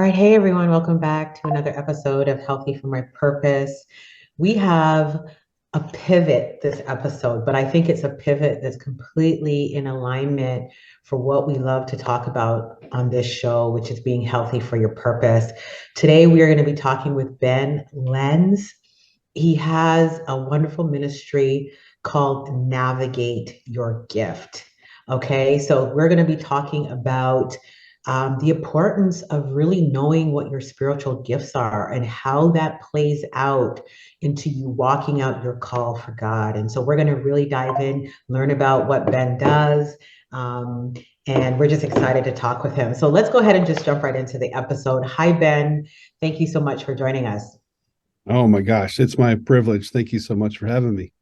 right, hey everyone, welcome back to another episode of Healthy for My Purpose. We have a pivot this episode, but I think it's a pivot that's completely in alignment for what we love to talk about on this show, which is being healthy for your purpose. Today, we are going to be talking with Ben Lenz. He has a wonderful ministry called Navigate Your Gift. Okay, so we're going to be talking about the importance of really knowing what your spiritual gifts are and how that plays out into you walking out your call for God. And so we're going to really dive in, learn about what Ben does. Um, and we're just excited to talk with him. So let's go ahead and just jump right into the episode. Hi, Ben. Thank you so much for joining us. Oh my gosh, it's my privilege. Thank you so much for having me.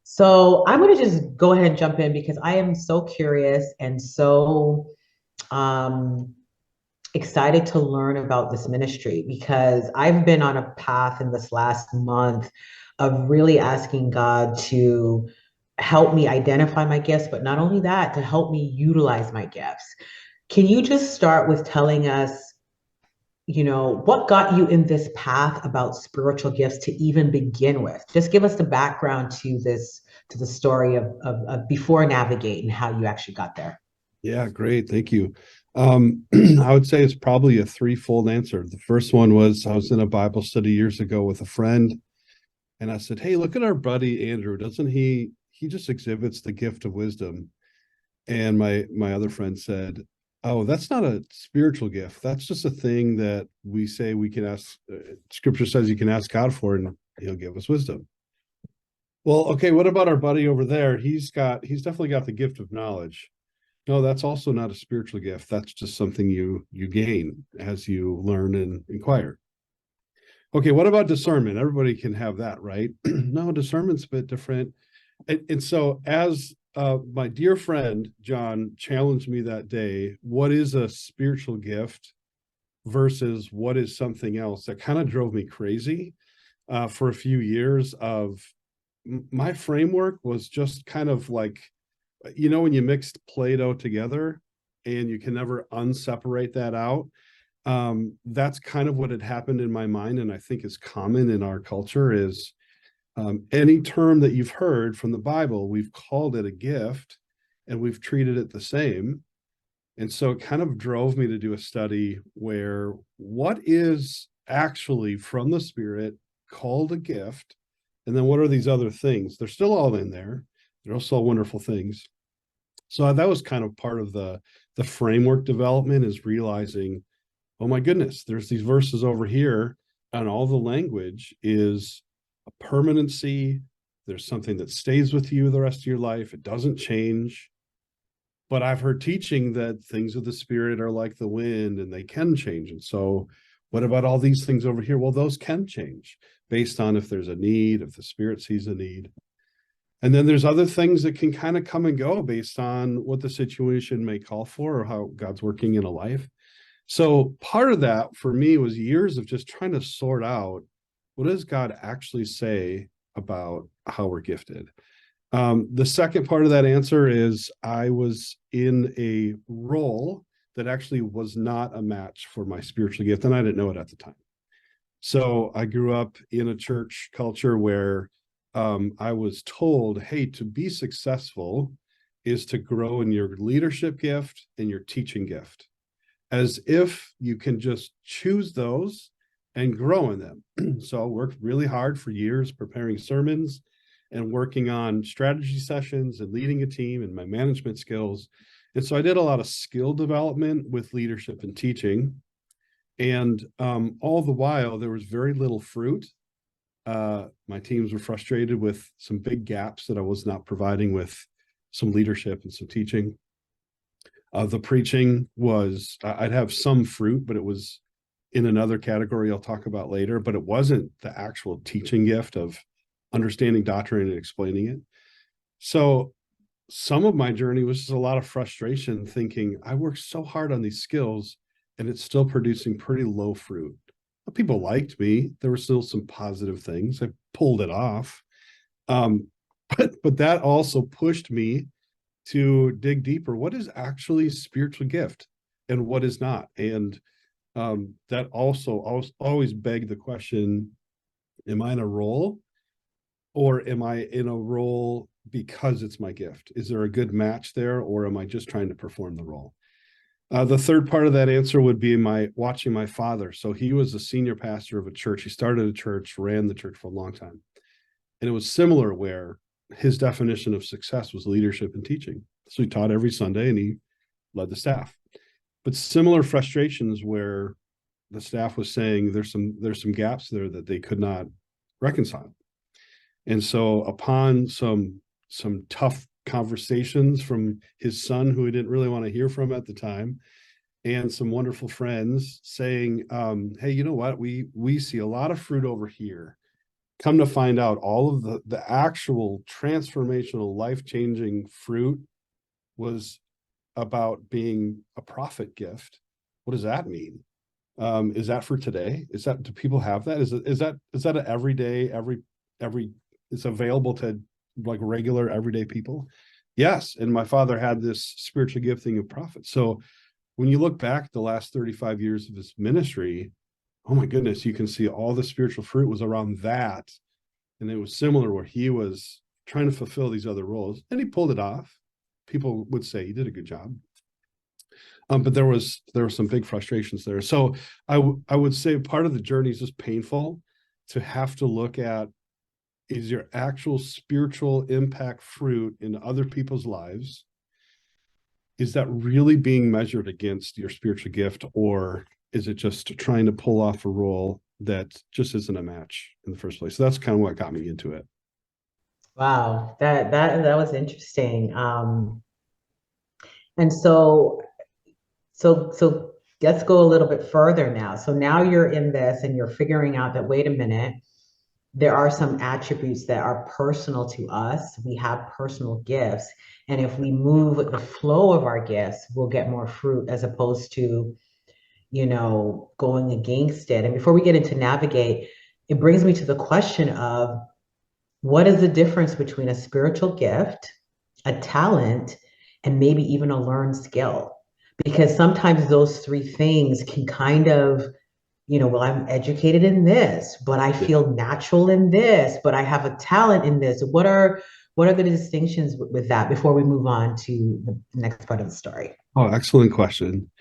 So I'm going to just go ahead and jump in because I am so curious and so um, excited to learn about this ministry because I've been on a path in this last month of really asking God to help me identify my gifts, but not only that, to help me utilize my gifts. Can you just start with telling us, what got you in this path about spiritual gifts to even begin with? Just give us the background to this, to the story of before Navigate and how you actually got there. Yeah, great. Thank you. I would say it's probably a threefold answer. The first one was I was in a Bible study years ago with a friend, and I said, "Hey, look at our buddy Andrew. Doesn't he just exhibits the gift of wisdom?" And my other friend said, "Oh, that's not a spiritual gift. That's just a thing that we say we can ask. Scripture says you can ask God for, and He'll give us wisdom." Well, okay, what about our buddy over there? He's definitely got the gift of knowledge. No, that's also not a spiritual gift. That's just something you gain as you learn and inquire. Okay, what about discernment? Everybody can have that, right? No, discernment's a bit different. And so as my dear friend John challenged me that day, what is a spiritual gift versus what is something else? That kind of drove me crazy for a few years of my framework was just kind of like, when you mixed Play-Doh together and you can never unseparate that out. That's kind of what had happened in my mind, and I think is common in our culture is any term that you've heard from the Bible, we've called it a gift and we've treated it the same. And so it kind of drove me to do a study where what is actually from the Spirit called a gift, and then what are these other things? They're still all in there. They're also wonderful things. So that was kind of part of the framework development, is realizing, oh my goodness, there's these verses over here, and all the language is a permanency. There's something that stays with you the rest of your life. It doesn't change. But I've heard teaching that things of the Spirit are like the wind and they can change. And so what about all these things over here? Well, those can change based on if there's a need, if the Spirit sees a need. And then there's other things that can kind of come and go based on what the situation may call for or how God's working in a life. So part of that for me was years of just trying to sort out, what does God actually say about how we're gifted? The second part of that answer is I was in a role that actually was not a match for my spiritual gift, and I didn't know it at the time. So I grew up in a church culture where I was told, hey, to be successful is to grow in your leadership gift and your teaching gift, as if you can just choose those and grow in them. So I worked really hard for years preparing sermons and working on strategy sessions and leading a team and my management skills. And so I did a lot of skill development with leadership and teaching. And all the while, there was very little fruit. My teams were frustrated with some big gaps that I was not providing with some leadership and some teaching. The preaching was, I'd have some fruit, but it was in another category I'll talk about later, but it wasn't the actual teaching gift of understanding doctrine and explaining it. So some of my journey was just a lot of frustration, thinking I worked so hard on these skills and it's still producing pretty low fruit. People liked me. There were still some positive things. I pulled it off. Um, but that also pushed me to dig deeper. What is actually spiritual gift and what is not? And that also always beg the question, am I in a role, or am I in a role because it's my gift? Is there a good match there, or am I just trying to perform the role? The third part of that answer would be watching my father. So he was a senior pastor of a church. He started a church, ran the church for a long time. And it was similar, where his definition of success was leadership and teaching. So he taught every Sunday and he led the staff. But similar frustrations where the staff was saying there's some gaps there that they could not reconcile. And so upon some tough conversations from his son, who he didn't really want to hear from at the time, and some wonderful friends saying, hey, you know what, we see a lot of fruit over here. Come to find out, all of the actual transformational, life-changing fruit was about being a prophet gift. What does that mean? Is that for today? Do people have that? Is that an everyday, it's available to like regular everyday people? Yes. And my father had this spiritual gifting of prophet. So when you look back the last 35 years of his ministry, oh my goodness, you can see all the spiritual fruit was around that. And it was similar, where he was trying to fulfill these other roles, and he pulled it off. People would say he did a good job. But there were some big frustrations there. So I would say part of the journey is just painful, to have to look at, is your actual spiritual impact fruit in other people's lives, is that really being measured against your spiritual gift, or is it just trying to pull off a role that just isn't a match in the first place? So that's kind of what got me into it. Wow, that was interesting. And so let's go a little bit further now. So now you're in this and you're figuring out that, wait a minute, there are some attributes that are personal to us. We have personal gifts. And if we move the flow of our gifts, we'll get more fruit, as opposed to, going against it. And before we get into navigate, it brings me to the question of, what is the difference between a spiritual gift, a talent, and maybe even a learned skill? Because sometimes those three things can kind of, well, I'm educated in this, but I Yeah. feel natural in this, but I have a talent in this. What are the distinctions with that before we move on to the next part of the story? Oh, excellent question.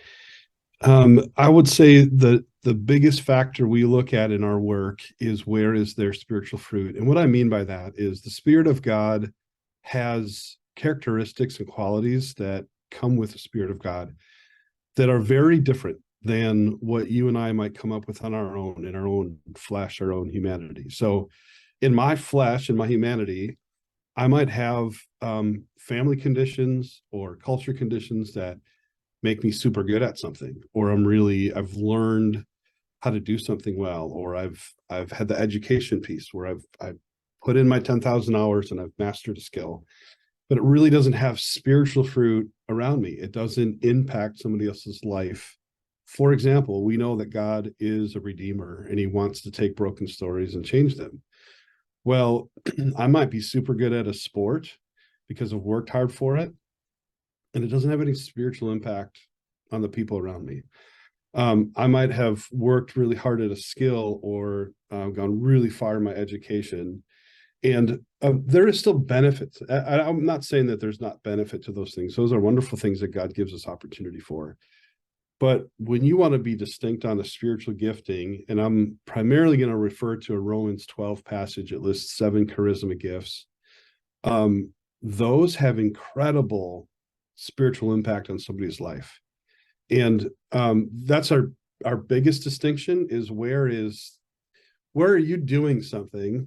I would say the biggest factor we look at in our work is, where is their spiritual fruit? And what I mean by that is, the Spirit of God has characteristics and qualities that come with the Spirit of God that are very different than what you and I might come up with on our own, in our own flesh, our own humanity. So in my flesh, in my humanity, I might have family conditions or culture conditions that make me super good at something, or I've learned how to do something well, or I've had the education piece where I've put in my 10,000 hours and I've mastered a skill, but it really doesn't have spiritual fruit around me. It doesn't impact somebody else's life. For example, we know that God is a redeemer and he wants to take broken stories and change them. Well, I might be super good at a sport because I've worked hard for it, and it doesn't have any spiritual impact on the people around me. I might have worked really hard at a skill, or gone really far in my education, and there is still benefits. I'm not saying that there's not benefit to those things. Those are wonderful things that God gives us opportunity for. But when you want to be distinct on the spiritual gifting, and I'm primarily going to refer to a Romans 12 passage, it lists 7 charisma gifts. Those have incredible spiritual impact on somebody's life. And that's our biggest distinction, is where are you doing something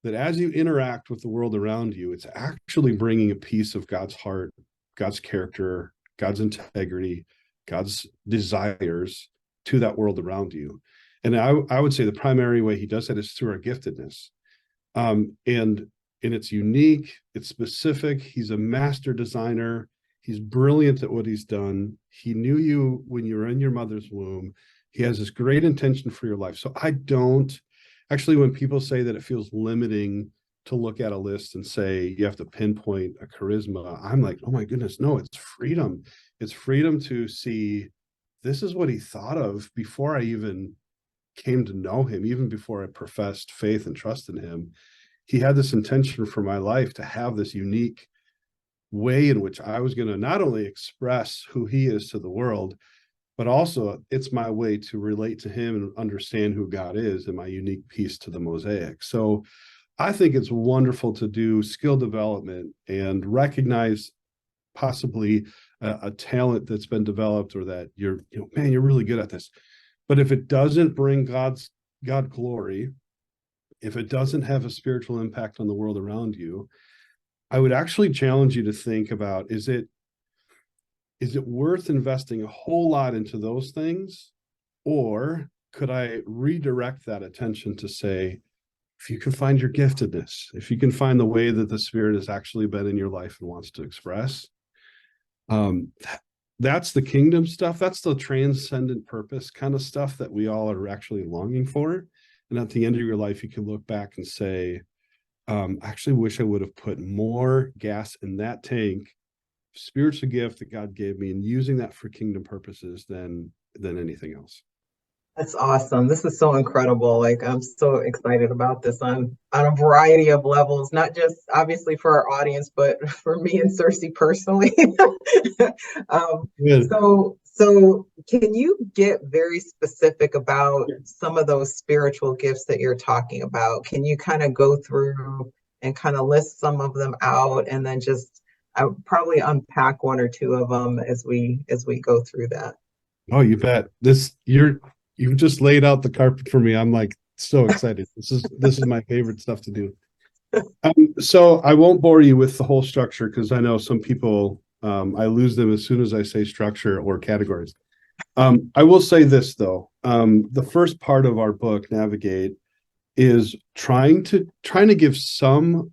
that, as you interact with the world around you, it's actually bringing a piece of God's heart, God's character, God's integrity, God's desires to that world around you. And I would say the primary way he does that is through our giftedness. And it's unique, it's specific. He's a master designer. He's brilliant at what he's done. He knew you when you were in your mother's womb. He has this great intention for your life. So I don't actually, when people say that it feels limiting to look at a list and say you have to pinpoint a charisma, I'm like, oh my goodness, no, it's freedom. It's freedom to see this is what he thought of before I even came to know him, even before I professed faith and trust in him. He had this intention for my life to have this unique way in which I was going to not only express who he is to the world, but also it's my way to relate to him and understand who God is and my unique piece to the mosaic. So I think it's wonderful to do skill development and recognize possibly a talent that's been developed, or that you're, man, you're really good at this. But if it doesn't bring God glory, if it doesn't have a spiritual impact on the world around you, I would actually challenge you to think about, is it worth investing a whole lot into those things? Or could I redirect that attention to say, if you can find your giftedness, if you can find the way that the Spirit has actually been in your life and wants to express, that's the kingdom stuff. That's the transcendent purpose kind of stuff that we all are actually longing for. And at the end of your life, you can look back and say, I actually wish I would have put more gas in that tank, spiritual gift that God gave me, and using that for kingdom purposes than anything else. That's awesome. This is so incredible. Like, I'm so excited about this on a variety of levels, not just obviously for our audience, but for me and Sersie personally. Good. So can you get very specific about some of those spiritual gifts that you're talking about? Can you kind of go through and kind of list some of them out, and then just I'll probably unpack one or two of them as we go through that. Oh, you bet. You've just laid out the carpet for me. I'm like so excited. This is my favorite stuff to do. So I won't bore you with the whole structure, because I know some people, I lose them as soon as I say structure or categories. I will say this though. The first part of our book, Navigate, is trying to give some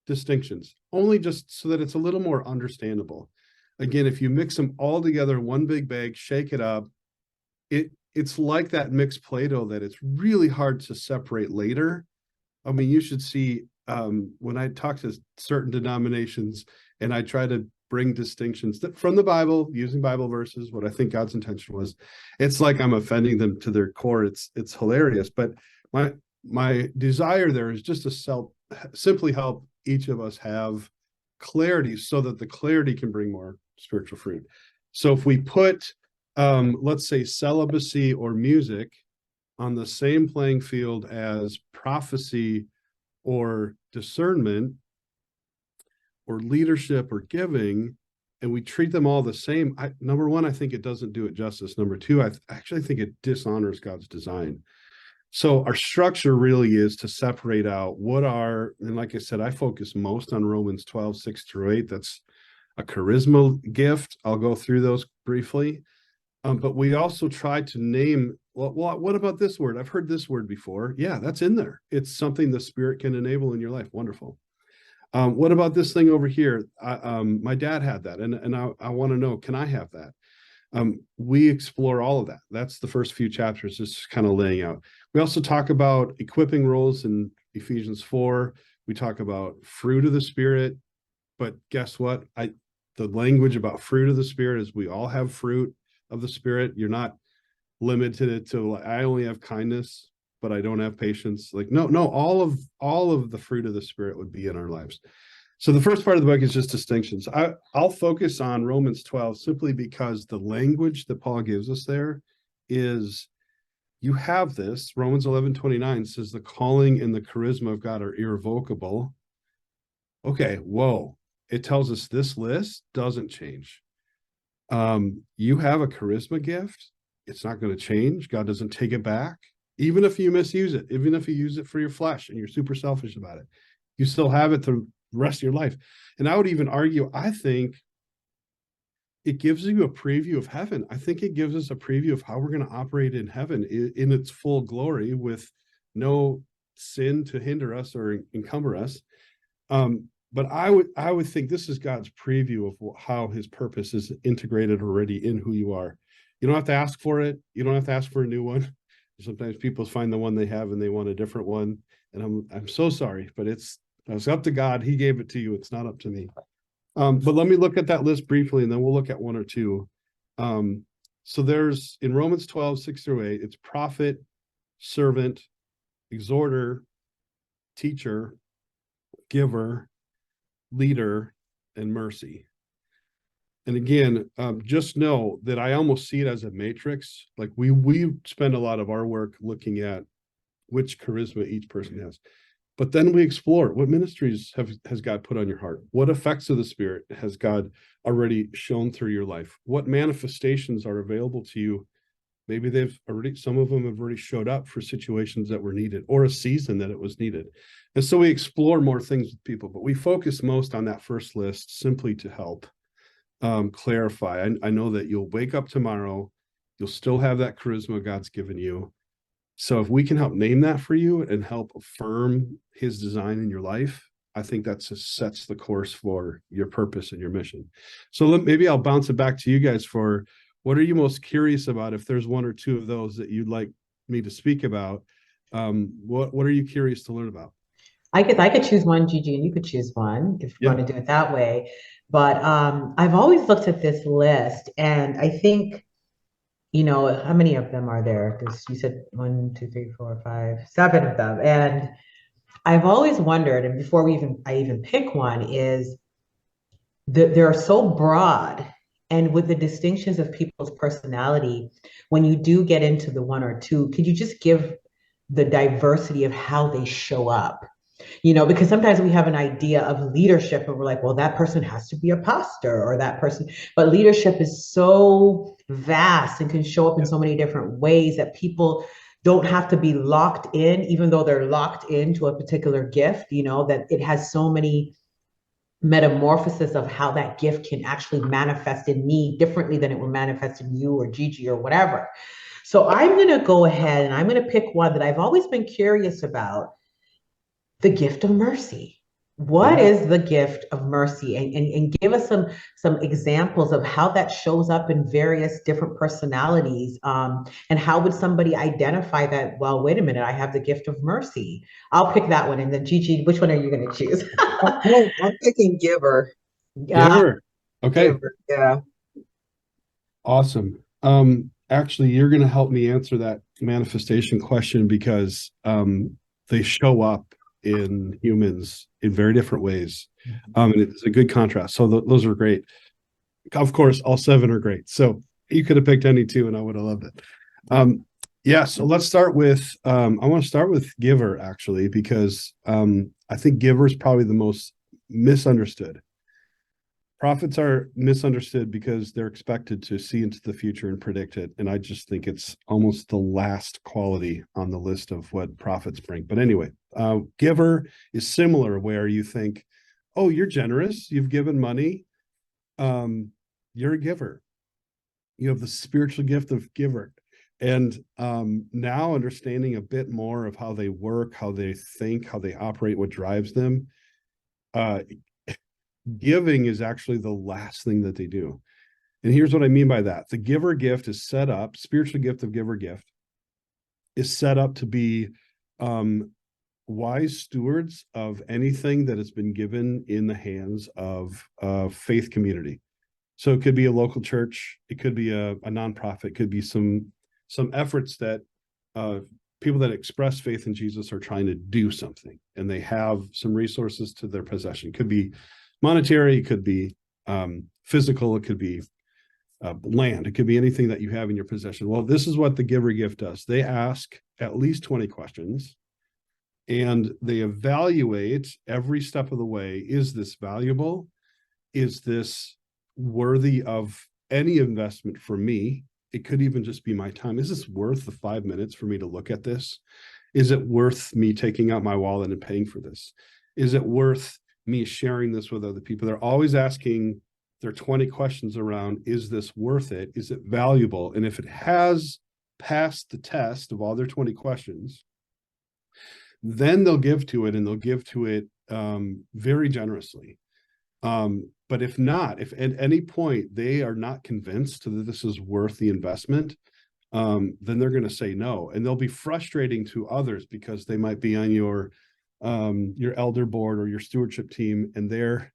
distinctions, only just so that it's a little more understandable. Again, if you mix them all together in one big bag, shake it up, it's like that mixed Play-Doh that it's really hard to separate later. I mean, you should see when I talk to certain denominations and I try to bring distinctions from the Bible, using Bible verses, what I think God's intention was, it's like I'm offending them to their core. It's hilarious. But my desire there is just to simply help each of us have clarity, so that the clarity can bring more spiritual fruit. So if we put let's say celibacy or music on the same playing field as prophecy or discernment or leadership or giving, and we treat them all the same, number one, I think it doesn't do it justice. Number two, I actually think it dishonors God's design. So our structure really is to separate out and like I said, I focus most on Romans 12, 6-8. That's a charisma gift. I'll go through those briefly. But we also try to name, well, what about this word? I've heard this word before. Yeah, that's in there. It's something the Spirit can enable in your life. Wonderful. What about this thing over here? My dad had that, and I want to know, can I have that? We explore all of that. That's the first few chapters, just kind of laying out. We also talk about equipping roles in Ephesians 4. We talk about fruit of the Spirit. But guess what? The language about fruit of the Spirit is we all have fruit of the Spirit. You're not limited to I only have kindness, but I don't have patience. Like, no, all of the fruit of the Spirit would be in our lives. So the first part of the book is just distinctions. I'll focus on Romans 12 simply because the language that Paul gives us there is, you have this. Romans 11:29 says the calling and the charisma of God are irrevocable. Okay, whoa. It tells us this list doesn't change. You have a charisma gift. It's not going to change. God doesn't take it back. Even if you misuse it, even if you use it for your flesh and you're super selfish about it, you still have it the rest of your life. And I would even argue, I think it gives you a preview of heaven. I think it gives us a preview of how we're going to operate in heaven in its full glory, with no sin to hinder us or encumber us. But I would think this is God's preview of how his purpose is integrated already in who you are. You don't have to ask for it. You don't have to ask for a new one. Sometimes people find the one they have and they want a different one. And I'm so sorry, but it's up to God. He gave it to you. It's not up to me. But let me look at that list briefly, and then we'll look at one or two. So there's in Romans 12, 6-8, it's prophet, servant, exhorter, teacher, giver, leader, and mercy. And again, just know that I almost see it as a matrix. Like we spend a lot of our work looking at which charisma each person has. But then we explore what ministries has God put on your heart? What effects of the Spirit has God already shown through your life? What manifestations are available to you? Maybe some of them have already showed up for situations that were needed or a season that it was needed. And so we explore more things with people, but we focus most on that first list simply to help clarify. I know that you'll wake up tomorrow, you'll still have that charisma God's given you. So if we can help name that for you and help affirm his design in your life, I think that just sets the course for your purpose and your mission. So maybe I'll bounce it back to you guys for what are you most curious about? If there's one or two of those that you'd like me to speak about, what are you curious to learn about? I could choose one, Gigi, and you could choose one if you want to do it that way. But I've always looked at this list, and I think, how many of them are there? Because you said 1, 2, 3, 4, 5, 7 of them. And I've always wondered, and before I even pick one, is that they're so broad. And with the distinctions of people's personality, when you do get into the one or two, could you just give the diversity of how they show up? Because sometimes we have an idea of leadership and we're like, well, that person has to be a pastor or that person, but leadership is so vast and can show up in so many different ways that people don't have to be locked in, even though they're locked into a particular gift, that it has so many metamorphosis of how that gift can actually manifest in me differently than it would manifest in you or Gigi or whatever. So I'm going to go ahead and I'm going to pick one that I've always been curious about: the gift of mercy. What is the gift of mercy? And give us some examples of how that shows up in various different personalities. And how would somebody identify that, well, wait a minute, I have the gift of mercy? I'll pick that one. And then Gigi, which one are you going to choose? I'm picking giver. Giver. Okay. Giver, yeah. Awesome. Actually, you're going to help me answer that manifestation question because they show up in humans in very different ways. And it's a good contrast. So those are great. Of course, all 7 are great. So you could have picked any 2 and I would have loved it. So let's start with, I want to start with giver actually, because I think giver is probably the most misunderstood. Prophets are misunderstood because they're expected to see into the future and predict it. And I just think it's almost the last quality on the list of what prophets bring. But anyway, giver is similar, where you think, oh, you're generous, you've given money, you're a giver. You have the spiritual gift of giver. And now understanding a bit more of how they work, how they think, how they operate, what drives them, giving is actually the last thing that they do. And here's what I mean by that. The giver gift is set up, spiritual gift of giver gift is set up to be wise stewards of anything that has been given in the hands of a faith community. So it could be a local church, it could be a nonprofit, it could be some efforts that people that express faith in Jesus are trying to do something, and they have some resources to their possession. It could be monetary, it could be physical, it could be land, it could be anything that you have in your possession. Well, this is what the giver gift does. They ask at least 20 questions, and they evaluate every step of the way. Is this valuable? Is this worthy of any investment for me? It could even just be my time. Is this worth the 5 minutes for me to look at this? Is it worth me taking out my wallet and paying for this? Is it worth me sharing this with other people? They're always asking their 20 questions around, is this worth it? Is it valuable? And if it has passed the test of all their 20 questions, then they'll give to it, and they'll give to it very generously. But if not, if at any point they are not convinced that this is worth the investment, then they're going to say no. And they'll be frustrating to others because they might be on your elder board or your stewardship team, and they're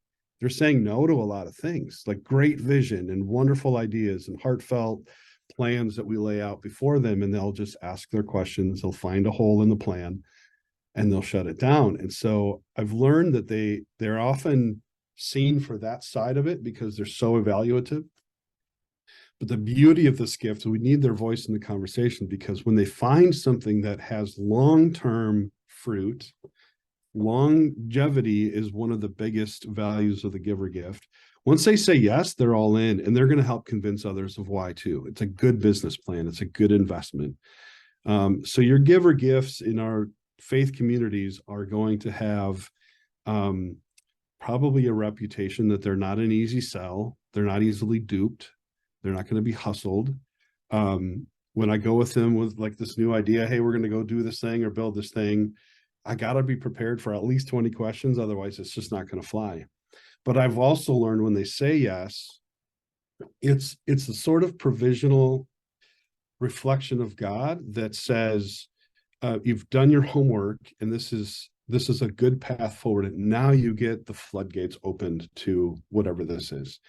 saying no to a lot of things, like great vision and wonderful ideas and heartfelt plans that we lay out before them, and they'll just ask their questions. They'll find a hole in the plan and they'll shut it down. And so I've learned that they're often seen for that side of it because they're so evaluative. But the beauty of this gift, we need their voice in the conversation, because when they find something that has long-term fruit, longevity is one of the biggest values of the giver gift. Once they say yes, they're all in, and they're going to help convince others of why too. It's a good business plan. It's a good investment. So your giver gifts in our faith communities are going to have probably a reputation that they're not an easy sell. They're not easily duped. They're not going to be hustled. When I go with them with like this new idea, hey, we're going to go do this thing or build this thing, I got to be prepared for at least 20 questions. Otherwise, it's just not going to fly. But I've also learned when they say yes, it's a sort of provisional reflection of God that says, you've done your homework, and this is a good path forward. And now you get the floodgates opened to whatever this is.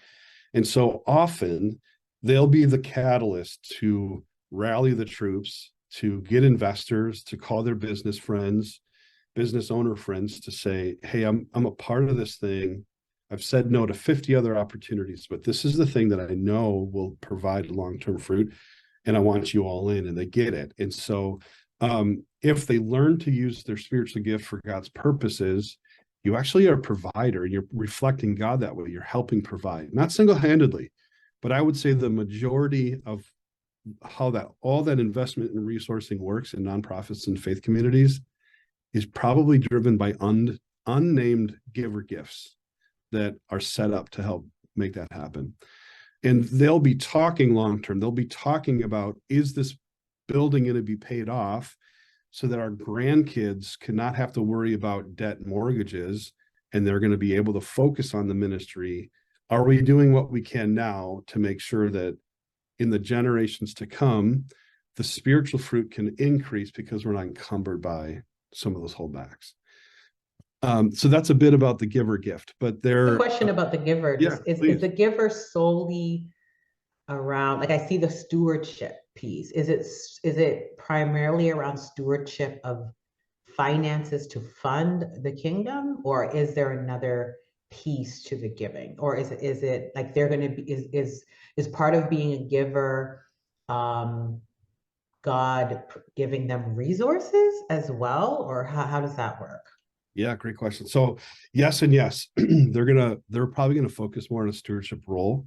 And so often they'll be the catalyst to rally the troops, to get investors, to call their business friends, business owner friends, to say, hey, I'm a part of this thing. I've said no to 50 other opportunities, but this is the thing that I know will provide long-term fruit, and I want you all in, and they get it. And so if they learn to use their spiritual gift for God's purposes, you actually are a provider, and you're reflecting God that way. You're helping provide, not single-handedly, but I would say the majority of how all that investment and resourcing works in nonprofits and faith communities is probably driven by unnamed giver gifts that are set up to help make that happen. And they'll be talking long-term. They'll be talking about, is this building going to be paid off so that our grandkids cannot have to worry about debt and mortgages, and they're going to be able to focus on the ministry? Are we doing what we can now to make sure that in the generations to come, the spiritual fruit can increase because we're not encumbered by some of those holdbacks? So that's a bit about the giver gift, but A question about the giver. Yeah, Is the giver solely around, like I see the stewardship piece. Is it primarily around stewardship of finances to fund the kingdom, or is there another piece to the giving? Or is it like they're going to be, is part of being a giver God giving them resources as well, or how does that work? Yeah, great question. So yes and yes. They're probably gonna focus more on a stewardship role.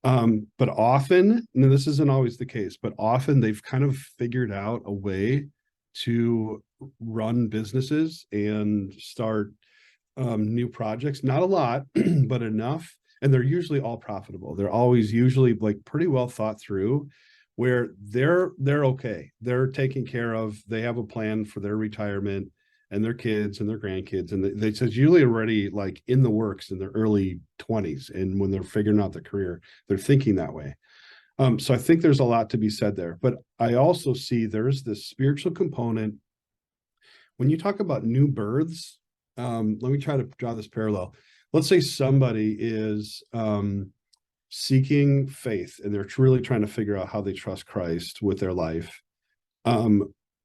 But often, and this isn't always the case, but often they've kind of figured out a way to run businesses and start new projects. Not a lot, but enough. And they're usually all profitable. They're always usually like pretty well thought through, where they're okay. They're taken care of. They have a plan for their retirement and their kids and their grandkids. And they says usually already like in the works in their early 20s. And when they're figuring out their career, they're thinking that way. So I think there's a lot to be said there. But I also see there's this spiritual component. When you talk about new births, let me try to draw this parallel. Let's say somebody is seeking faith, and they're really trying to figure out how they trust Christ with their life.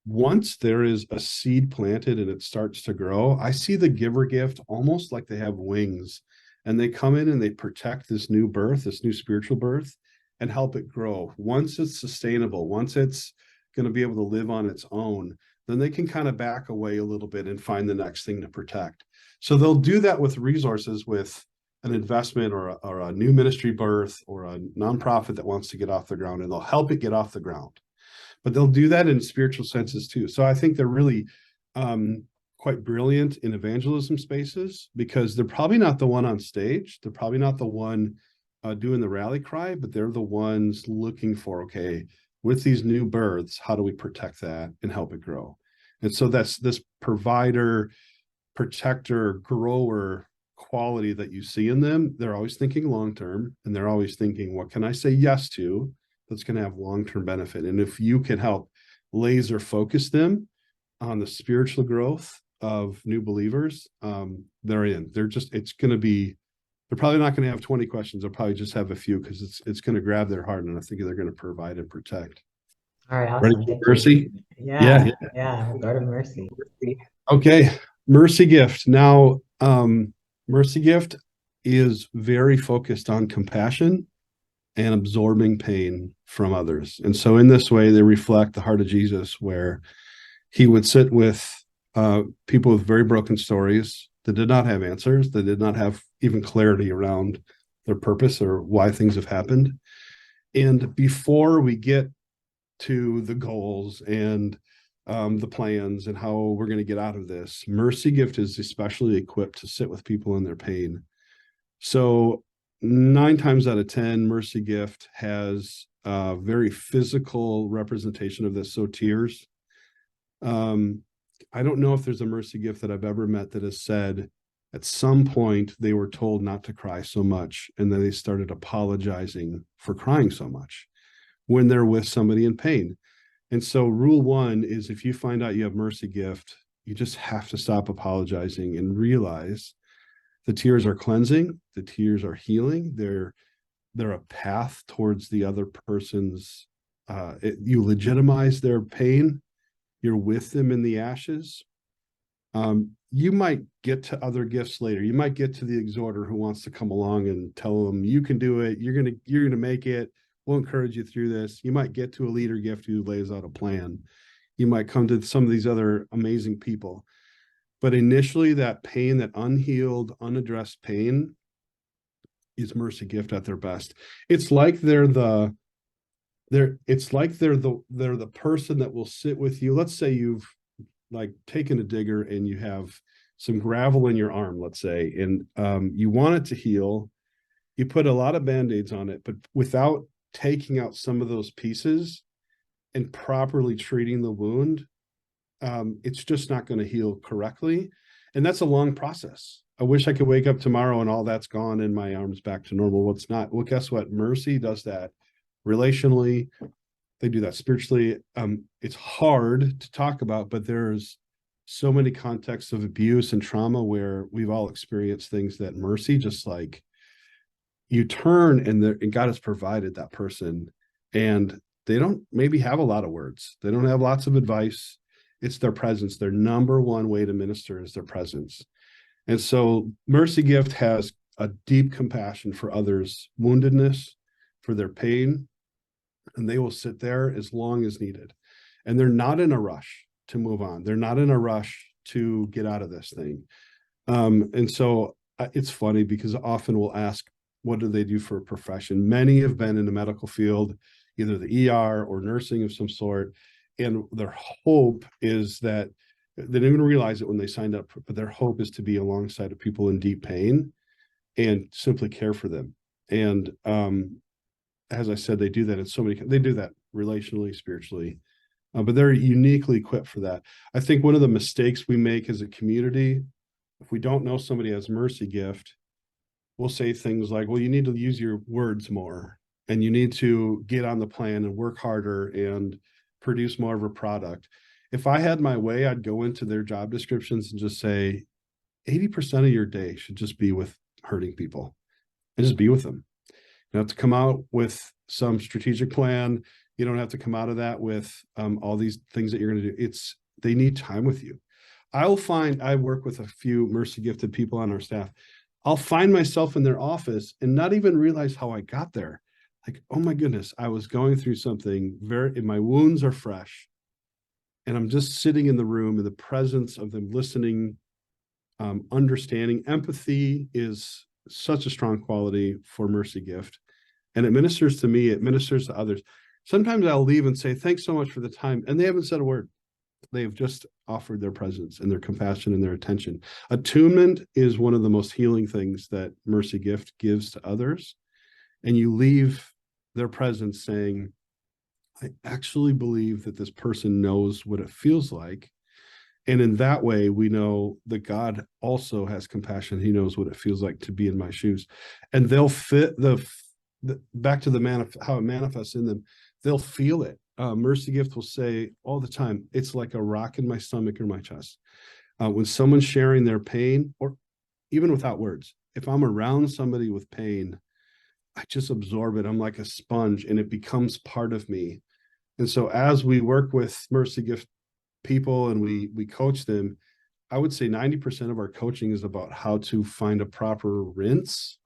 Once there is a seed planted and it starts to grow, I see the giver gift almost like they have wings, and they come in and they protect this new birth, this new spiritual birth, and help it grow. Once it's sustainable, once it's going to be able to live on its own, then they can kind of back away a little bit and find the next thing to protect. So they'll do that with resources, with an investment or a new ministry birth or a nonprofit that wants to get off the ground, and they'll help it get off the ground. But they'll do that in spiritual senses too. So I think they're really quite brilliant in evangelism spaces, because they're probably not the one on stage. They're probably not the one doing the rally cry, but they're the ones looking for, okay, with these new births, how do we protect that and help it grow? And so that's this provider, protector, grower quality that you see in them. They're always thinking long-term, and they're always thinking, what can I say yes to that's going to have long-term benefit? And if you can help laser focus them on the spiritual growth of new believers, they're in. It's going to be They're probably not going to have 20 questions. They'll probably just have a few because it's going to grab their heart, and I think they're going to provide and protect. All right, Ready awesome. for Thank mercy? you. Yeah. Yeah, we'll go to mercy. Okay, mercy gift. Now, mercy gift is very focused on compassion and absorbing pain from others. And so in this way, they reflect the heart of Jesus, where he would sit with people with very broken stories that did not have answers, that did not have even clarity around their purpose or why things have happened. And before we get to the goals and the plans and how we're going to get out of this, mercy gift is especially equipped to sit with people in their pain. So 9 times out of 10, mercy gift has a very physical representation of this. So tears. I don't know if there's a mercy gift that I've ever met that has said at some point they were told not to cry so much, and then they started apologizing for crying so much when they're with somebody in pain. And so rule 1 is, if you find out you have mercy gift, you just have to stop apologizing and realize the tears are cleansing, the tears are healing. They're a path towards the other person's, you legitimize their pain. You're with them in the ashes. You might get to other gifts later. You might get to the exhorter who wants to come along and tell them, you can do it. You're gonna make it. We'll encourage you through this. You might get to a leader gift who lays out a plan. You might come to some of these other amazing people. But initially, that pain, that unhealed, unaddressed pain, is mercy gift at their best. It's like they're the person that will sit with you. Let's say you've like taken a digger and you have some gravel in your arm, let's say, and you want it to heal. You put a lot of Band-Aids on it, but without taking out some of those pieces and properly treating the wound, it's just not going to heal correctly. And that's a long process. I wish I could wake up tomorrow and all that's gone and my arm's back to normal. Well, it's not. Well, guess what? Mercy does that relationally. They do that spiritually. It's hard to talk about, but there's so many contexts of abuse and trauma where we've all experienced things that mercy, just like you turn and God has provided that person, and they don't maybe have a lot of words. They don't have lots of advice. It's their presence. Their number one way to minister is their presence. And so mercy gift has a deep compassion for others' woundedness, for their pain, and they will sit there as long as needed. And they're not in a rush to move on. They're not in a rush to get out of this thing. And so it's funny because often we'll ask, what do they do for a profession? Many have been in the medical field, either the ER or nursing of some sort. And their hope is that they didn't even realize it when they signed up, but their hope is to be alongside of people in deep pain and simply care for them. And as I said, they do that in so many, they do that relationally, spiritually, but they're uniquely equipped for that. I think one of the mistakes we make as a community, if we don't know somebody has mercy gift, we'll say things like, well, you need to use your words more, and you need to get on the plan and work harder and produce more of a product. If I had my way, I'd go into their job descriptions and just say, 80% of your day should just be with hurting people and just be with them. You don't have to come out with some strategic plan. You don't have to come out of that with all these things that you're going to do. They need time with you. I work with a few mercy gifted people on our staff. I'll find myself in their office and not even realize how I got there. Like, oh my goodness, I was going through something my wounds are fresh. And I'm just sitting in the room in the presence of them, listening, understanding. Empathy is such a strong quality for mercy gift. And it ministers to me, it ministers to others. Sometimes I'll leave and say, thanks so much for the time. And they haven't said a word. They've just offered their presence and their compassion and their attention. Attunement is one of the most healing things that mercy gift gives to others. And you leave their presence saying, I actually believe that this person knows what it feels like. And in that way, we know that God also has compassion. He knows what it feels like to be in my shoes. And they'll fit back to how it manifests in them. They'll feel it. Mercy gift will say all the time, it's like a rock in my stomach or my chest. When someone's sharing their pain, or even without words, if I'm around somebody with pain, I just absorb it. I'm like a sponge, and it becomes part of me. And so as we work with Mercy Gift people and we coach them, I would say 90% of our coaching is about how to find a proper rinse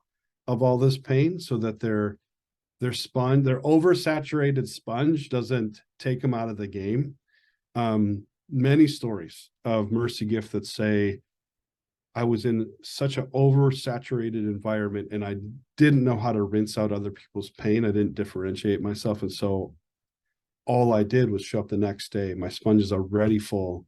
of all this pain so that their sponge, their oversaturated sponge doesn't take them out of the game. Many stories of Mercy Gift that say, I was in such an oversaturated environment and I didn't know how to rinse out other people's pain. I didn't differentiate myself. And so all I did was show up the next day. My sponges are already full.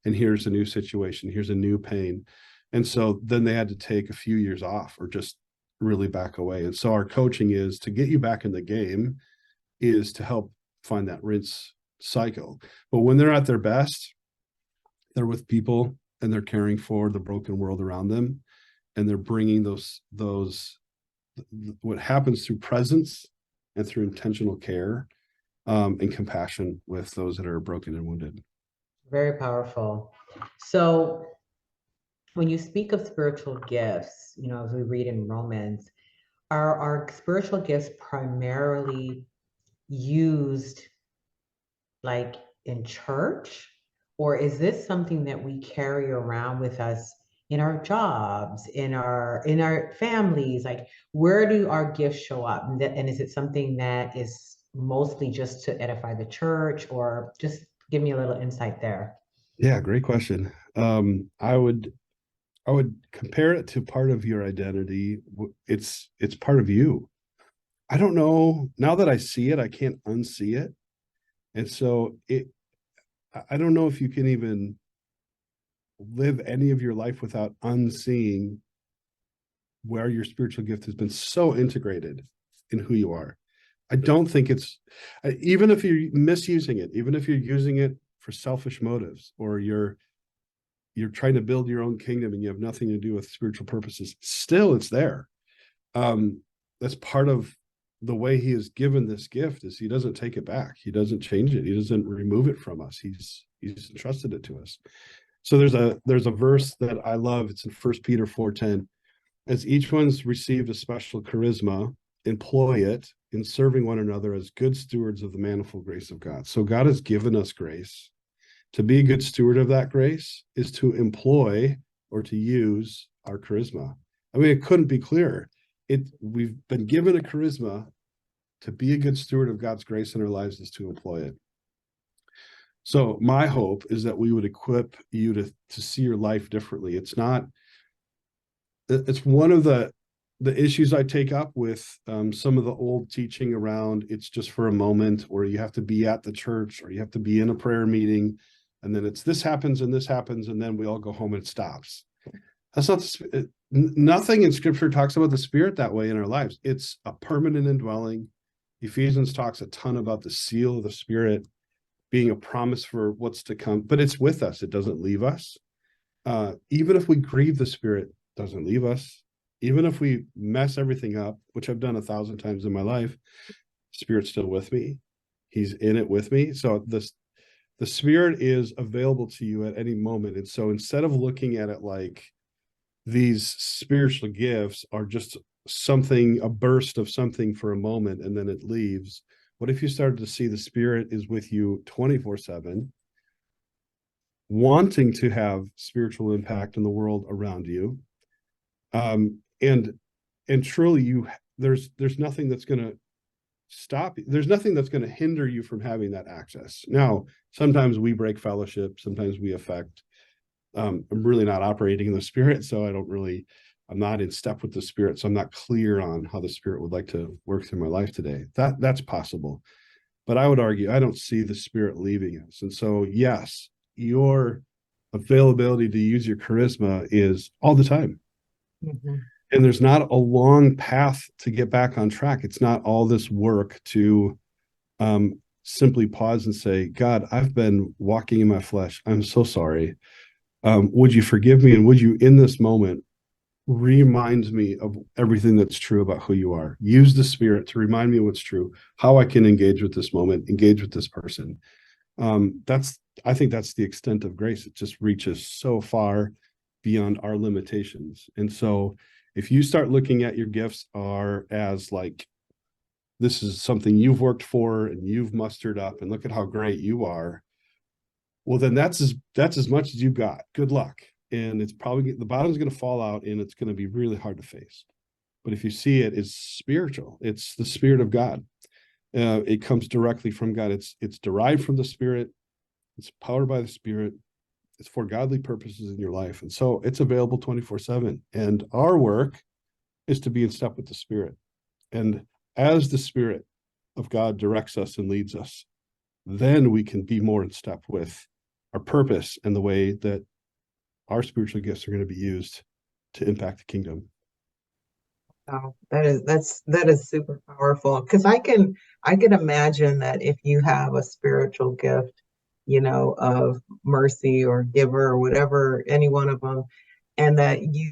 And here's a new situation. Here's a new pain. And so then they had to take a few years off or just really back away. And so our coaching is to get you back in the game, is to help find that rinse cycle. But when they're at their best, they're with people and they're caring for the broken world around them. And they're bringing those what happens through presence and through intentional care and compassion with those that are broken and wounded. Very powerful. So when you speak of spiritual gifts, as we read in Romans, are our spiritual gifts primarily used like in church, or is this something that we carry around with us in our jobs, in our families? Like, where do our gifts show up? And is it something that is mostly just to edify the church, or just give me a little insight there? Yeah, great question. I would compare it to part of your identity. It's part of you. I don't know. Now that I see it, I can't unsee it. And so I don't know if you can even live any of your life without unseeing where your spiritual gift has been so integrated in who you are. I don't think it's, even if you're misusing it, even if you're using it for selfish motives, or you're trying to build your own kingdom and you have nothing to do with spiritual purposes, still it's there. That's part of the way he has given this gift, is he doesn't take it back. He doesn't change it. He doesn't remove it from us. He's entrusted it to us. So there's a verse that I love. It's in 1 Peter 4:10. As each one's received a special charisma, employ it in serving one another as good stewards of the manifold grace of God. So God has given us grace. To be a good steward of that grace is to employ or to use our charisma. I mean, it couldn't be clearer. We've been given a charisma. To be a good steward of God's grace in our lives is to employ it. So my hope is that we would equip you to see your life differently. It's one of the issues I take up with some of the old teaching around it's just for a moment, or you have to be at the church, or you have to be in a prayer meeting, and then it's this happens, and then we all go home and it stops. That's not, nothing in Scripture talks about the Spirit that way in our lives. It's a permanent indwelling. Ephesians talks a ton about the seal of the Spirit being a promise for what's to come, but it's with us. It doesn't leave us. Even if we grieve the Spirit, it doesn't leave us. Even if we mess everything up, which I've done 1,000 times in my life, Spirit's still with me. He's in it with me. So the Spirit is available to you at any moment. And so instead of looking at it like these spiritual gifts are just a burst of something for a moment and then it leaves, what if you started to see the Spirit is with you 24/7, wanting to have spiritual impact in the world around you, and truly there's nothing that's going to stop you. There's nothing that's going to hinder you from having that access. Now, sometimes we break fellowship, sometimes we affect. I'm really not operating in the Spirit, so I'm not in step with the Spirit, so I'm not clear on how the Spirit would like to work through my life today. That's possible. But I would argue I don't see the Spirit leaving us. And so, yes, your availability to use your charisma is all the time. Mm-hmm. And there's not a long path to get back on track. It's not all this work to simply pause and say, God, I've been walking in my flesh. I'm so sorry. Would you forgive me? And would you, in this moment, remind me of everything that's true about who you are? Use the Spirit to remind me of what's true, how I can engage with this moment, engage with this person. I think that's the extent of grace. It just reaches so far beyond our limitations. And so If you start looking at your gifts are as like, this is something you've worked for and you've mustered up and look at how great you are, well, then that's as much as you've got. Good luck. And it's probably, the bottom's going to fall out and it's going to be really hard to face. But if you see it, it's spiritual. It's the Spirit of God. It comes directly from God. It's derived from the Spirit. It's powered by the Spirit. It's for godly purposes in your life. And so it's available 24/7. And our work is to be in step with the Spirit. And as the Spirit of God directs us and leads us, then we can be more in step with our purpose and the way that our spiritual gifts are going to be used to impact the kingdom. Oh, that is super powerful, because I can imagine that if you have a spiritual gift, of mercy or giver or whatever, any one of them, and that you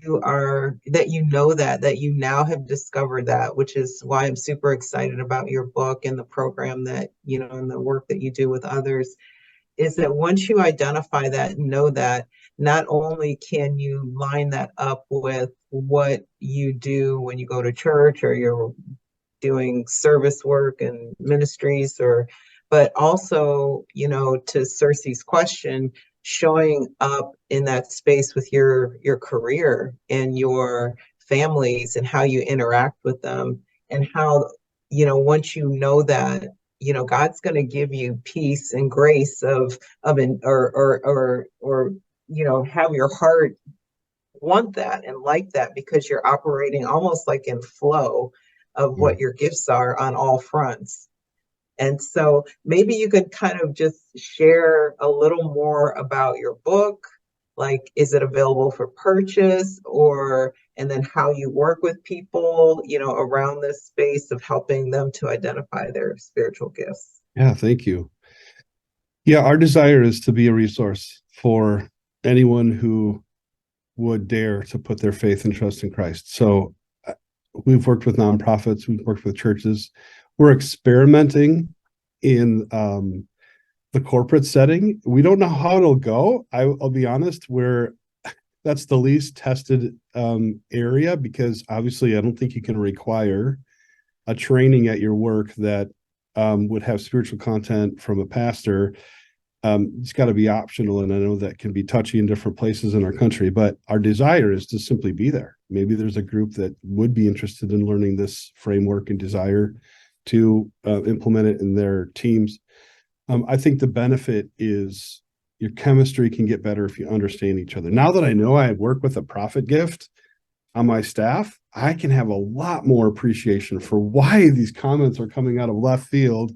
now have discovered that, which is why I'm super excited about your book and the program that, and the work that you do with others, is that once you identify that and know that, not only can you line that up with what you do when you go to church or you're doing service work and ministries, but also, to Cersie's question, showing up in that space with your career and your families and how you interact with them, and how, once you know that, God's going to give you peace and grace have your heart want that and like that, because you're operating almost like in flow of what your gifts are on all fronts. And so maybe you could kind of just share a little more about your book. Like, is it available for purchase, and then how you work with people, around this space of helping them to identify their spiritual gifts? Yeah, thank you. Yeah, our desire is to be a resource for anyone who would dare to put their faith and trust in Christ. So we've worked with nonprofits, we've worked with churches. We're experimenting in the corporate setting. We don't know how it'll go. I'll be honest, that's the least tested area, because obviously I don't think you can require a training at your work that would have spiritual content from a pastor. It's got to be optional, and I know that can be touchy in different places in our country, but our desire is to simply be there. Maybe there's a group that would be interested in learning this framework and desire to implement it in their teams. I think the benefit is your chemistry can get better if you understand each other. Now that I know I work with a prophet gift on my staff, I can have a lot more appreciation for why these comments are coming out of left field.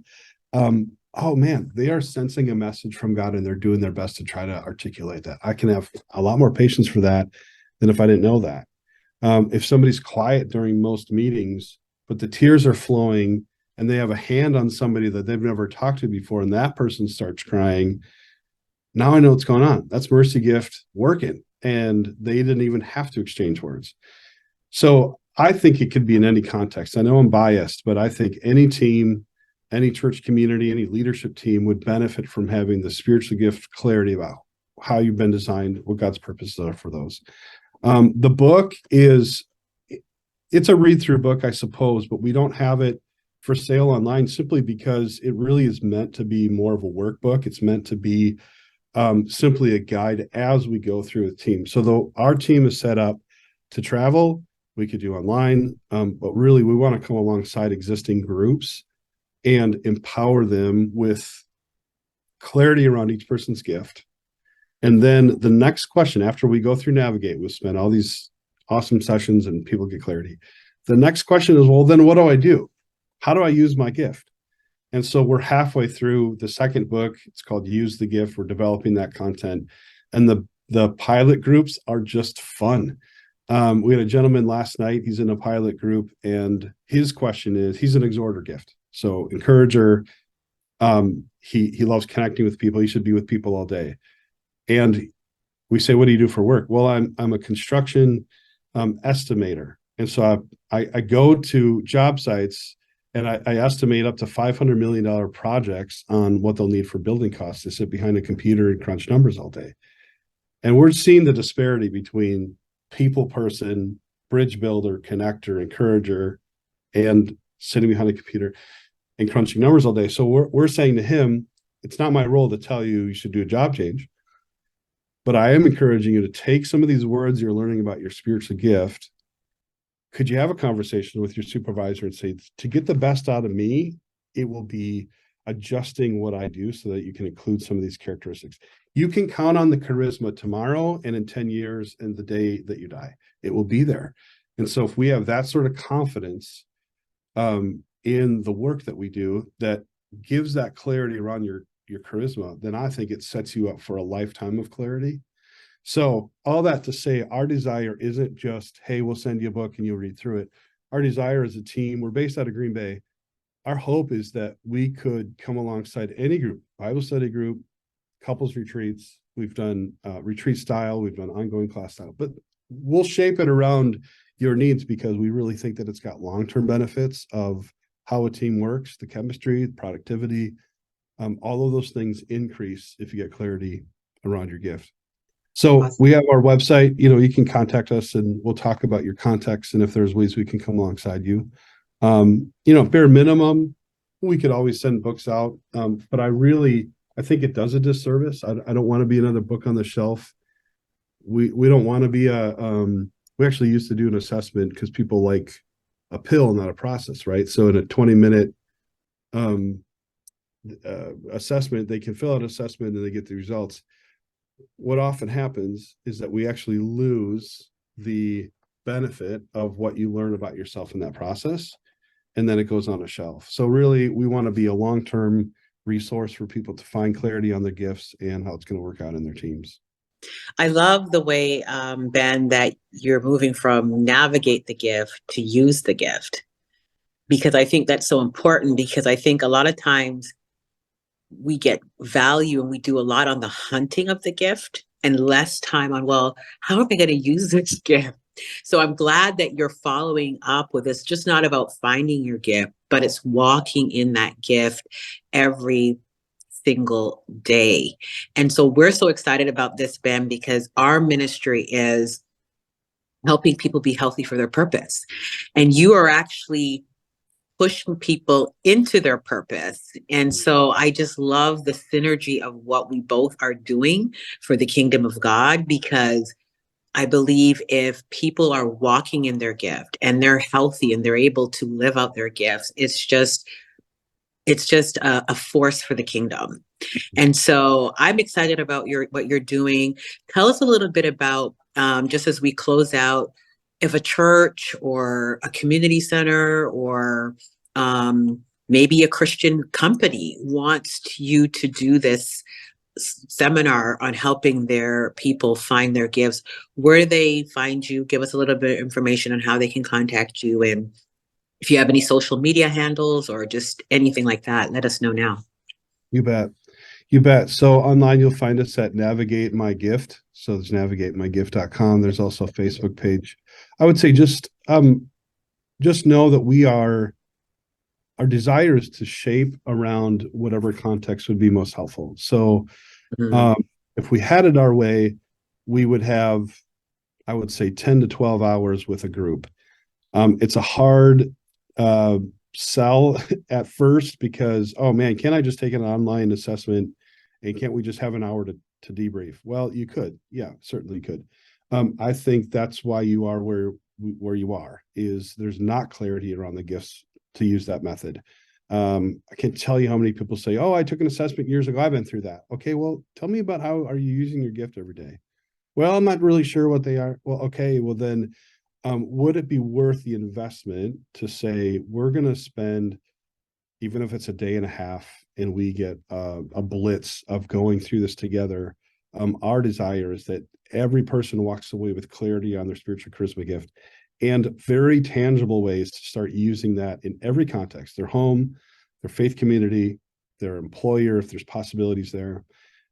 Oh man, they are sensing a message from God and they're doing their best to try to articulate that. I can have a lot more patience for that than if I didn't know that. If somebody's quiet during most meetings, but the tears are flowing and they have a hand on somebody that they've never talked to before, and that person starts crying, now I know what's going on. That's mercy gift working, and they didn't even have to exchange words. So I think it could be in any context. I know I'm biased, but I think any team, any church community, any leadership team would benefit from having the spiritual gift clarity about how you've been designed, what God's purposes are for those. The book it's a read-through book, I suppose, but we don't have it for sale online simply because it really is meant to be more of a workbook. It's meant to be simply a guide as we go through the team. So though our team is set up to travel, we could do online, but really we want to come alongside existing groups and empower them with clarity around each person's gift. And then the next question, after we go through Navigate, we'll spend all these awesome sessions and people get clarity. The next question is, well, then what do I do? How do I use my gift? And so we're halfway through the second book. It's called Use the Gift. We're developing that content. And the pilot groups are just fun. We had a gentleman last night. He's in a pilot group, and his question is, he's an exhorter gift. So encourager, he loves connecting with people. He should be with people all day. And we say, what do you do for work? Well, I'm a construction estimator. And so I go to job sites and I estimate up to $500 million projects on what they'll need for building costs to sit behind a computer and crunch numbers all day. And we're seeing the disparity between people person bridge builder, connector, encourager, and sitting behind a computer and crunching numbers all day. So we're saying to him, it's not my role to tell you should do a job change, but I am encouraging you to take some of these words you're learning about your spiritual gift. Could you have a conversation with your supervisor and say, to get the best out of me, it will be adjusting what I do so that you can include some of these characteristics. You can count on the charisma tomorrow and in 10 years and the day that you die. It will be there. And so if we have that sort of confidence in the work that we do that gives that clarity around your charisma, then I think it sets you up for a lifetime of clarity. So all that to say, our desire isn't just, hey, we'll send you a book and you'll read through it. Our desire as a team, we're based out of Green Bay. Our hope is that we could come alongside any group, Bible study group, couples retreats. We've done retreat style, we've done ongoing class style, but we'll shape it around your needs because we really think that it's got long-term benefits of how a team works, the chemistry, the productivity, all of those things increase if you get clarity around your gift. So awesome. We have our website, you can contact us and we'll talk about your context and if there's ways we can come alongside you. Bare minimum, we could always send books out. But I think it does a disservice. I don't want to be another book on the shelf. We don't want to be we actually used to do an assessment because people like a pill, not a process, right? So in a 20-minute assessment, they can fill out an assessment and they get the results. What often happens is that we actually lose the benefit of what you learn about yourself in that process, and then it goes on a shelf. So really, we want to be a long-term resource for people to find clarity on their gifts and how it's going to work out in their teams. I love the way, Ben, that you're moving from navigate the gift to use the gift, because I think that's so important, because I think a lot of times we get value and we do a lot on the hunting of the gift and less time on, well, how am I going to use this gift? So I'm glad that you're following up with this, just not about finding your gift, but it's walking in that gift every single day. And so we're so excited about this, Ben, because our ministry is helping people be healthy for their purpose. And you are actually pushing people into their purpose. And so I just love the synergy of what we both are doing for the kingdom of God, because I believe if people are walking in their gift and they're healthy and they're able to live out their gifts, it's just a force for the kingdom. And so I'm excited about what you're doing. Tell us a little bit about, just as we close out, if a church or a community center or maybe a Christian company wants you to do this seminar on helping their people find their gifts, where do they find you? Give us a little bit of information on how they can contact you, and if you have any social media handles or just anything like that, let us know now. You bet. So online, you'll find us at Navigate My Gift. So there's navigatemygift.com. There's also a Facebook page. I would say just know that our desire is to shape around whatever context would be most helpful. So if we had it our way, we would have, I would say, 10 to 12 hours with a group. It's a hard sell at first because, oh man, can't I just take an online assessment and can't we just have an hour to debrief? Well, you could. Yeah, certainly you could. I think that's why you are where you are, is there's not clarity around the gifts to use that method. I can't tell you how many people say, oh, I took an assessment years ago. I've been through that. Okay, well, tell me about how are you using your gift every day? Well, I'm not really sure what they are. Well, okay, well then, would it be worth the investment to say, we're going to spend, even if it's a day and a half, and we get a blitz of going through this together? Our desire is that every person walks away with clarity on their spiritual charisma gift and very tangible ways to start using that in every context, their home, their faith community, their employer, if there's possibilities there.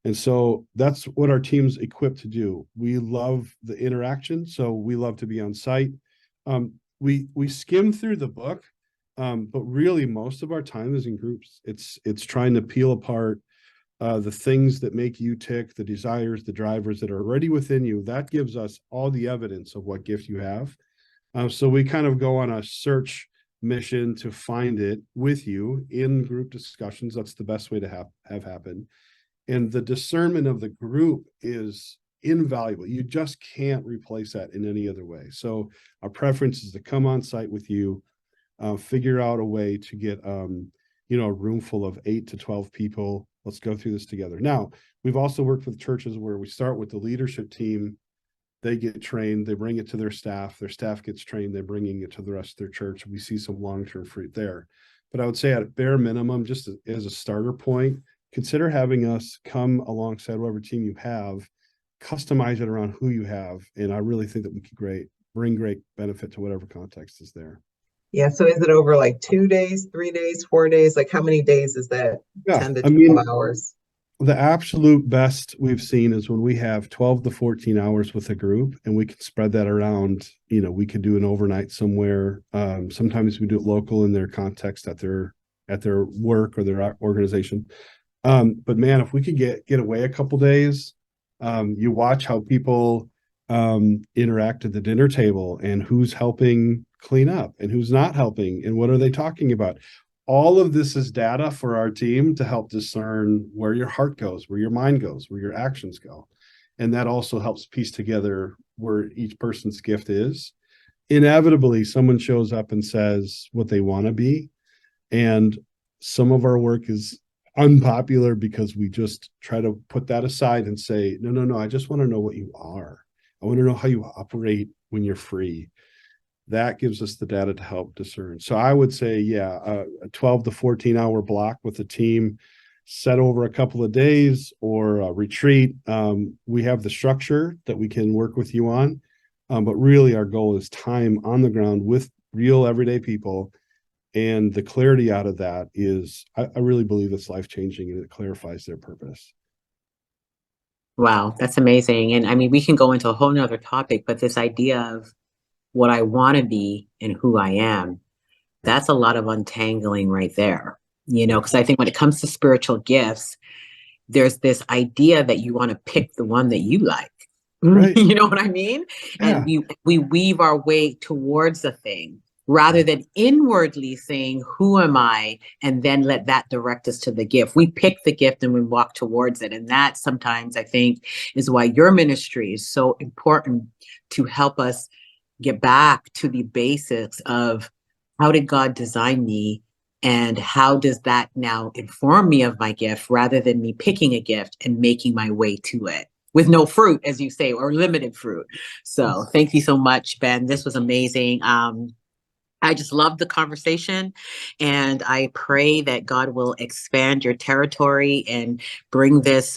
And so that's what our team's equipped to do. We love the interaction, so we love to be on site. We skim through the book, but really most of our time is in groups. It's trying to peel apart the things that make you tick, the desires, the drivers that are already within you. That gives us all the evidence of what gift you have. So we kind of go on a search mission to find it with you in group discussions. That's the best way to have happen. And the discernment of the group is invaluable. You just can't replace that in any other way. So our preference is to come on site with you, figure out a way to get, a room full of 8 to 12 people. Let's go through this together. Now, we've also worked with churches where we start with the leadership team. They get trained, they bring it to their staff gets trained, they're bringing it to the rest of their church. We see some long-term fruit there. But I would say at a bare minimum, just as a starter point, consider having us come alongside whatever team you have, customize it around who you have. And I really think that we could bring great benefit to whatever context is there. Yeah. So is it over like 2 days, 3 days, 4 days? Like how many days is that? Yeah, 10 to 12 hours? The absolute best we've seen is when we have 12 to 14 hours with a group and we can spread that around. We could do an overnight somewhere. Sometimes we do it local in their context at their work or their organization. But man, if we could get away a couple days, you watch how people interact at the dinner table and who's helping clean up and who's not helping and what are they talking about. All of this is data for our team to help discern where your heart goes, where your mind goes, where your actions go. And that also helps piece together where each person's gift is. Inevitably, someone shows up and says what they want to be. And some of our work is unpopular because we just try to put that aside and say, no, I just want to know what you are. I want to know how you operate when you're free. That gives us the data to help discern. So I would say, a 12 to 14 hour block with a team set over a couple of days or a retreat. We have the structure that we can work with you on. But really our goal is time on the ground with real everyday people. And the clarity out of that is, I really believe it's life-changing and it clarifies their purpose. Wow, that's amazing. And I mean, we can go into a whole nother topic, but this idea of what I want to be and who I am, that's a lot of untangling right there, because I think when it comes to spiritual gifts, there's this idea that you want to pick the one that you like. Right. You know what I mean? Yeah. And we weave our way towards a thing rather than inwardly saying, who am I? And then let that direct us to the gift. We pick the gift and we walk towards it. And that sometimes I think is why your ministry is so important, to help us get back to the basics of how did God design me and how does that now inform me of my gift, rather than me picking a gift and making my way to it with no fruit, as you say, or limited fruit. So thank you so much, Ben. This was amazing. I just love the conversation, and I pray that God will expand your territory and bring this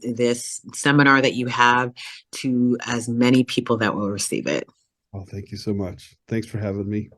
this seminar that you have to as many people that will receive it. Oh, thank you so much. Thanks for having me.